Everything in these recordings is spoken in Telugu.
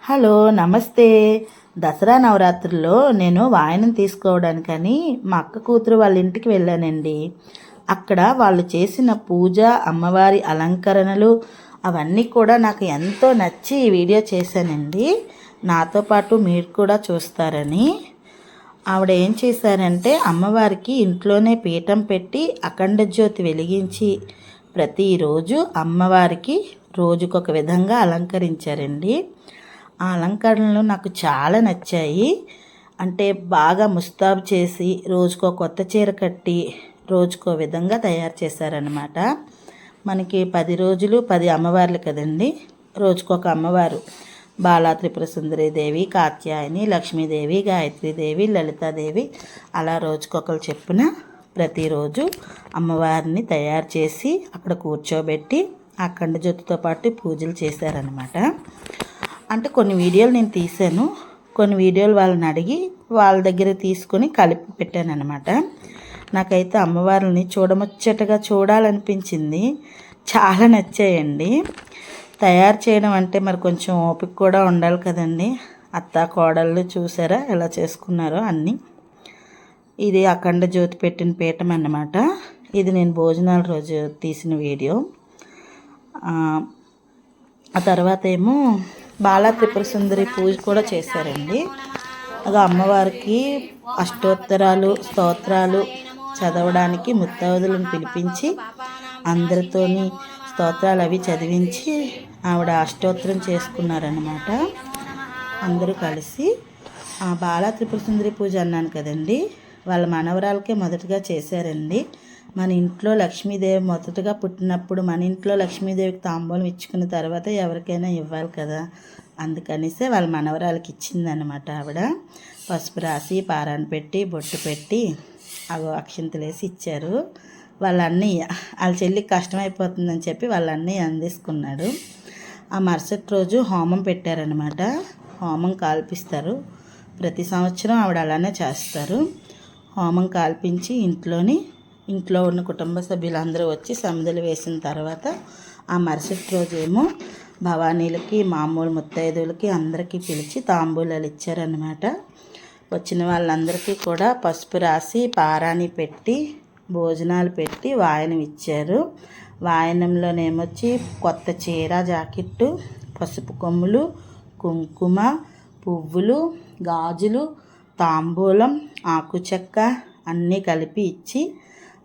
హలో నమస్తే. దసరా నవరాత్రుల్లో నేను వాయనం తీసుకోవడానికని మా అక్క కూతురు వాళ్ళ ఇంటికి వెళ్ళానండి. అక్కడ వాళ్ళు చేసిన పూజ, అమ్మవారి అలంకరణలు అవన్నీ కూడా నాకు ఎంతో నచ్చి ఈ వీడియో చేశానండి. నాతో పాటు మీరు కూడా చూస్తారని. ఆవిడ ఏం చేశారంటే అమ్మవారికి ఇంట్లోనే పీఠం పెట్టి అఖండ జ్యోతి వెలిగించి ప్రతిరోజు అమ్మవారికి రోజుకొక విధంగా అలంకరించారండి. ఆ అలంకరణలు నాకు చాలా నచ్చాయి. అంటే బాగా ముస్తాబు చేసి రోజుకో కొత్త చీర కట్టి రోజుకో విధంగా తయారు చేశారనమాట. మనకి 10 రోజులు 10 అమ్మవార్లు కదండి. రోజుకొక అమ్మవారు, బాలా త్రిపుర సుందరీదేవి, కాత్యాయని, లక్ష్మీదేవి, గాయత్రీదేవి, లలితాదేవి, అలా రోజుకొకరు చెప్పున ప్రతిరోజు అమ్మవారిని తయారు చేసి అక్కడ కూర్చోబెట్టి అఖండ జ్యోతితో పాటు పూజలు చేశారనమాట. అంటే కొన్ని వీడియోలు నేను తీశాను, కొన్ని వీడియోలు వాళ్ళని అడిగి వాళ్ళ దగ్గర తీసుకొని కలిపి పెట్టాను అనమాట. నాకైతే అమ్మవారిని చూడముచ్చటగా చూడాలనిపించింది. చాలా నచ్చాయండి. తయారు చేయడం అంటే మరి కొంచెం ఓపిక కూడా ఉండాలి కదండి. అత్త కోడళ్ళు చూసారా ఎలా చేసుకున్నారో అన్నీ. ఇది అఖండ జ్యోతి పెట్టిన పీఠం అన్నమాట. ఇది నేను భోజనాల రోజు తీసిన వీడియో. ఆ తర్వాత ఏమో బాలా త్రిపుర సుందరి పూజ కూడా చేశారండి. అది అమ్మవారికి అష్టోత్తరాలు స్తోత్రాలు చదవడానికి ముత్తైదులను పిలిపించి అందరితోని స్తోత్రాలు అవి చదివించి ఆవిడ అష్టోత్తరం చేసుకున్నారనమాట. అందరూ కలిసి ఆ బాలా త్రిపుర సుందరి పూజ అన్నాను కదండి, వాళ్ళ మనవరాలకే మొదటగా చేశారండి. మన ఇంట్లో లక్ష్మీదేవి మొదటగా పుట్టినప్పుడు మన ఇంట్లో లక్ష్మీదేవికి తాంబూలం ఇచ్చుకున్న తర్వాత ఎవరికైనా ఇవ్వాలి కదా, అందుకనిసే వాళ్ళ మనవరాలకి ఇచ్చిందనమాట. ఆవిడ పసుపు రాసి పారాన్ని పెట్టి బొట్టు పెట్టి అవి అక్షింతలు వేసి ఇచ్చారు. వాళ్ళ అన్నయ్య, వాళ్ళ చెల్లికి కష్టమైపోతుందని చెప్పి వాళ్ళ అన్నయ్య అందిసుకున్నాడు. ఆ మరుసటి రోజు హోమం పెట్టారనమాట. హోమం కాల్పిస్తారు. ప్రతి సంవత్సరం ఆవిడ అలానే చేస్తారు. హోమం కాల్పించి ఇంట్లో ఉన్న కుటుంబ సభ్యులందరూ వచ్చి సమిధలు వేసిన తర్వాత ఆ మరుసటి రోజు ఏమో భవానీలకి మామూలు ముత్తైదువులకి అందరికీ పిలిచి తాంబూలాలు ఇచ్చారనమాట. వచ్చిన వాళ్ళందరికీ కూడా పసుపు రాసి పారాని పెట్టి భోజనాలు పెట్టి వాయనం ఇచ్చారు. వాయనంలోనేమొచ్చి కొత్త చీర, జాకెట్టు, పసుపు కొమ్ములు, కుంకుమ, పువ్వులు, గాజులు, తాంబూలం, ఆకు చెక్క అన్నీ కలిపి ఇచ్చి,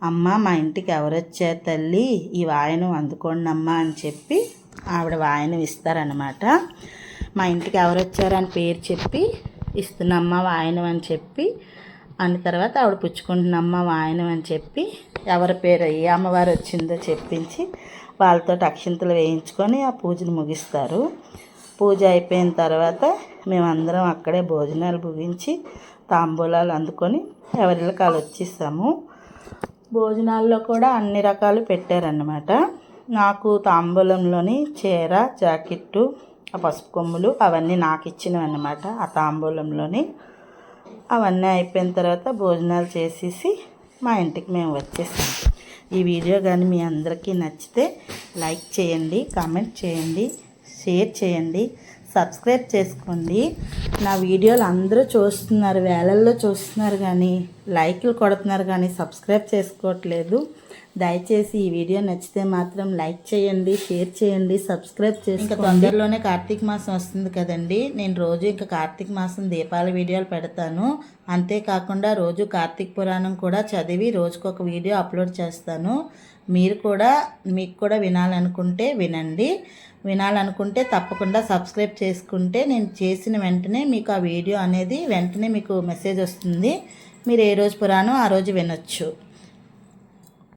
అమ్మ మా ఇంటికి ఎవరొచ్చారు తల్లి, ఈ వాయనం అందుకోండి అమ్మ అని చెప్పి ఆవిడ వాయనం ఇస్తారనమాట. మా ఇంటికి ఎవరొచ్చారని పేరు చెప్పి ఇస్తున్నమ్మ వాయనం అని చెప్పి అన్న తర్వాత ఆవిడ పుచ్చుకుంటున్నమ్మ వాయనం అని చెప్పి ఎవరి పేరు ఏ అమ్మవారు వచ్చిందో చెప్పించి వాళ్ళతో అక్షింతలు వేయించుకొని ఆ పూజను ముగిస్తారు. పూజ అయిపోయిన తర్వాత మేమందరం అక్కడే భోజనాలు ముగించి తాంబూలాలు అందుకొని ఎవరిళ్ళకి వాళ్ళు వచ్చేసాము. భోజనాల్లో కూడా అన్ని రకాలు పెట్టారన్నమాట. నాకు తాంబూలంలోని చీర, జాకెట్టు, ఆ పసుపు కొమ్ములు అవన్నీ నాకు ఇచ్చినవి అన్నమాట. ఆ తాంబూలంలోని అవన్నీ అయిపోయిన తర్వాత భోజనాలు చేసేసి మా ఇంటికి మేము వచ్చేసాం. ఈ వీడియో కానీ మీ అందరికీ నచ్చితే లైక్ చేయండి, కామెంట్ చేయండి, షేర్ చేయండి, సబ్స్క్రైబ్ చేసుకోండి. నా వీడియోలు అందరూ చూస్తున్నారు, వేలల్లో చూస్తున్నారు, కానీ లైక్లు కొడుతున్నారు కానీ సబ్స్క్రైబ్ చేసుకోవట్లేదు. దయచేసి ఈ వీడియో నచ్చితే మాత్రం లైక్ చేయండి, షేర్ చేయండి, సబ్స్క్రైబ్ చేసుకోండి. ఇంకా తొందరలోనే కార్తీక మాసం వస్తుంది కదండి. నేను రోజు ఇంకా కార్తీక మాసం దీపాల వీడియోలు పెడతాను. అంతేకాకుండా రోజు కార్తీక పురాణం కూడా చదివి రోజుకొక వీడియో అప్లోడ్ చేస్తాను. మీకు కూడా వినాలనుకుంటే వినండి. వినాలనుకుంటే తప్పకుండా సబ్స్క్రైబ్ చేసుకుంటే నేను చేసిన వెంటనే మీకు ఆ వీడియో అనేది వెంటనే మీకు మెసేజ్ వస్తుంది. మీరు ఏ రోజు పురాణం ఆ రోజు వినొచ్చు.